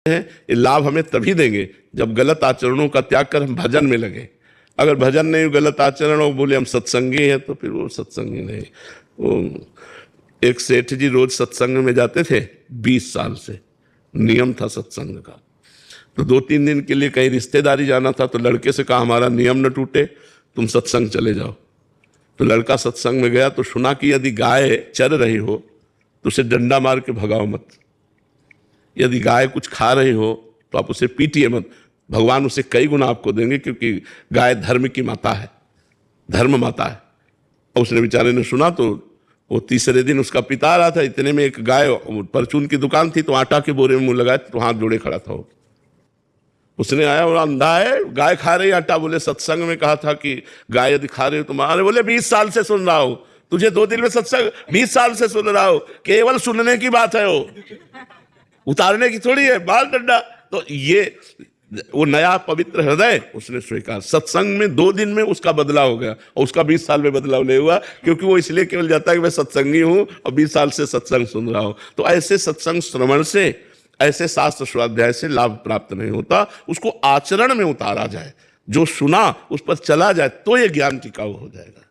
हैं ये लाभ हमें तभी देंगे जब गलत आचरणों का त्याग कर हम भजन में लगे। अगर भजन नहीं, गलत आचरण और बोले हम सत्संगी हैं, तो फिर वो सत्संगी नहीं। वो एक सेठ जी रोज सत्संग में जाते थे 20 साल से, नियम था सत्संग का। तो 2-3 दिन के लिए कहीं रिश्तेदारी जाना था, तो लड़के से कहा हमारा नियम न टूटे, तुम सत्संग चले जाओ। तो लड़का सत्संग में गया तो सुना कि यदि गाय चर रही हो तो उसे डंडा मार के भगाओ मत, यदि गाय कुछ खा रही हो तो आप उसे पीटिए मत, भगवान उसे कई गुना आपको देंगे, क्योंकि गाय धर्म की माता है, धर्म माता है। और उसने बेचारे ने सुना तो वो तीसरे दिन उसका पिता आ रहा था, इतने में एक गाय, परचून की दुकान थी, तो आटा के बोरे में मुंह लगाए तो हाथ जोड़े खड़ा था वो। उसने आया और अंधा है, गाय खा रही आटा, बोले सत्संग में कहा था कि गाय यदि खा रही हो तो मारे। बोले 20 साल से सुन रहा हूं, तुझे 2 दिन में सत्संग, 20 साल से सुन रहा हूं, केवल सुनने की बात है, वो उतारने की थोड़ी है, बाल डंडा। तो ये वो नया पवित्र हृदय उसने स्वीकार, सत्संग में 2 दिन में उसका बदलाव हो गया, और उसका 20 साल में बदलाव नहीं हुआ, क्योंकि वो इसलिए केवल जाता है कि मैं सत्संगी हूं और 20 साल से सत्संग सुन रहा हूं। तो ऐसे सत्संग श्रवण से, ऐसे शास्त्र स्वाध्याय से लाभ प्राप्त नहीं होता, उसको आचरण में उतारा जाए, जो सुना उस पर चला जाए, तो ये ज्ञान टिकाऊ हो जाएगा।